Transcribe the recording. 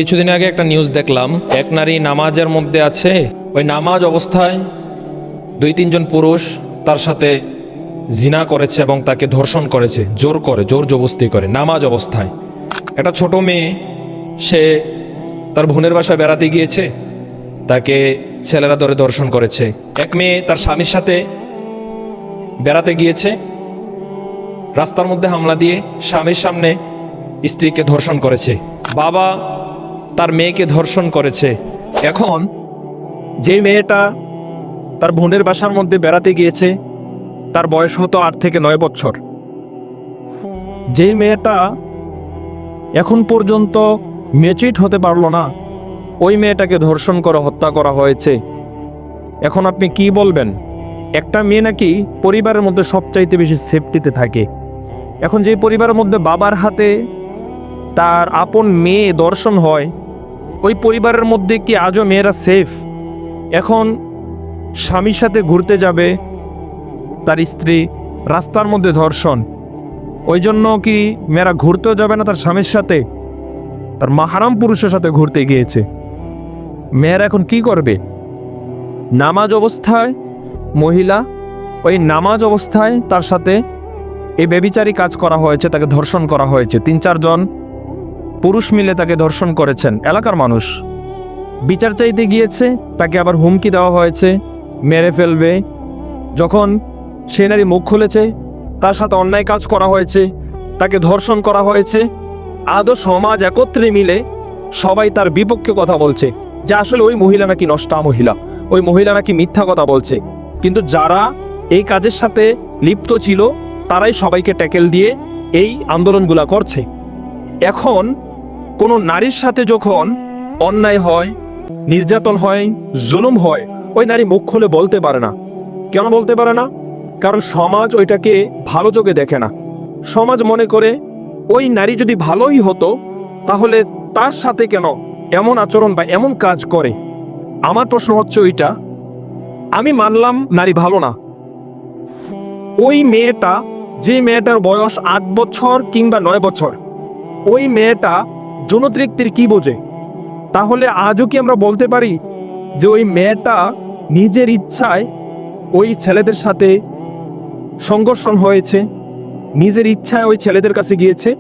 কিছুদিন আগে একটা নিউজ দেখলাম, এক নারী নামাজের মধ্যে আছে, ওই নামাজ অবস্থায় 2-3 জন পুরুষ তার সাথে জিনা করেছে এবং তাকে ধর্ষণ করেছে, জোর জবরদস্তি করে নামাজ অবস্থায়। একটা ছোট মেয়ে, সে তার বোনের বাসায় বেড়াতে গিয়েছে, তাকে ছেলেরা ধরে ধর্ষণ করেছে। এক মেয়ে তার স্বামীর সাথে বেড়াতে গিয়েছে, রাস্তার মধ্যে হামলা দিয়ে স্বামীর সামনে স্ত্রীকে ধর্ষণ করেছে। বাবা তার মেয়েকে ধর্ষণ করেছে। এখন যে মেয়েটা তার বোনের বাসার মধ্যে বেড়াতে গিয়েছে, তার বয়স হতো 8 থেকে 9 বছর। যে মেয়েটা এখন পর্যন্ত ম্যাচিউরড হতে পারলো না, ওই মেয়েটাকে ধর্ষণ করে হত্যা করা হয়েছে। এখন আপনি কি বলবেন? একটা মেয়ে নাকি পরিবারের মধ্যে সবচাইতে বেশি সেফটিতে থাকে। এখন যে পরিবারের মধ্যে বাবার হাতে তার আপন মেয়ে ধর্ষণ হয়, ওই পরিবারের মধ্যে কি আজও মেয়েরা সেফ? এখন স্বামীর সাথে ঘুরতে যাবে তার স্ত্রী, রাস্তার মধ্যে ধর্ষণ। ওই জন্য কি মেয়েরা ঘুরতেও যাবে না তার স্বামীর সাথে? তার মাহারাম পুরুষের সাথে ঘুরতে গিয়েছে। মেয়েরা এখন কি করবে? নামাজ অবস্থায় মহিলা, ওই নামাজ অবস্থায় তার সাথে এই ব্যভিচারী কাজ করা হয়েছে, তাকে ধর্ষণ করা হয়েছে। 3-4 জন পুরুষ মিলে তাকে ধর্ষণ করেছেন। এলাকার মানুষ বিচার চাইতে গিয়েছে, তাকে আবার হুমকি দেওয়া হয়েছে, মেরে ফেলবে। যখন সে নারী মুখ খুলেছে, তার সাথে অন্যায় কাজ করা হয়েছে, তাকে ধর্ষণ করা হয়েছে। আদৌ সমাজ একত্রে মিলে সবাই তার বিপক্ষে কথা বলছে যে আসলে ওই মহিলা নাকি নষ্টা মহিলা, ওই মহিলা নাকি মিথ্যা কথা বলছে। কিন্তু যারা এই কাজের সাথে লিপ্ত ছিল, তারাই সবাইকে ট্যাকেল দিয়ে এই আন্দোলনগুলা করছে। এখন কোনো নারীর সাথে যখন অন্যায় হয়, নির্যাতন হয়, জুলুম হয়, ওই নারী মুখ খুলে বলতে পারে না। কেন বলতে পারে না? কারণ সমাজ ওইটাকে ভালো চোখে দেখে না। সমাজ মনে করে ওই নারী যদি ভালোই হতো, তাহলে তার সাথে কেন এমন আচরণ বা এমন কাজ করে? আমার প্রশ্ন হচ্ছে ওইটা। আমি মানলাম নারী ভালো না। ওই মেয়েটা, যে মেয়েটার বয়স 8 বছর কিংবা 9 বছর, ওই মেয়েটা যৌনতৃপ্তির কি বোঝে? তাহলে আজও কি আমরা বলতে পারি যে ওই মেয়েটা নিজের ইচ্ছায় ওই ছেলেদের সাথে সংঘর্ষণ হয়েছে, নিজের ইচ্ছায় ওই ছেলেদের কাছে গিয়েছে?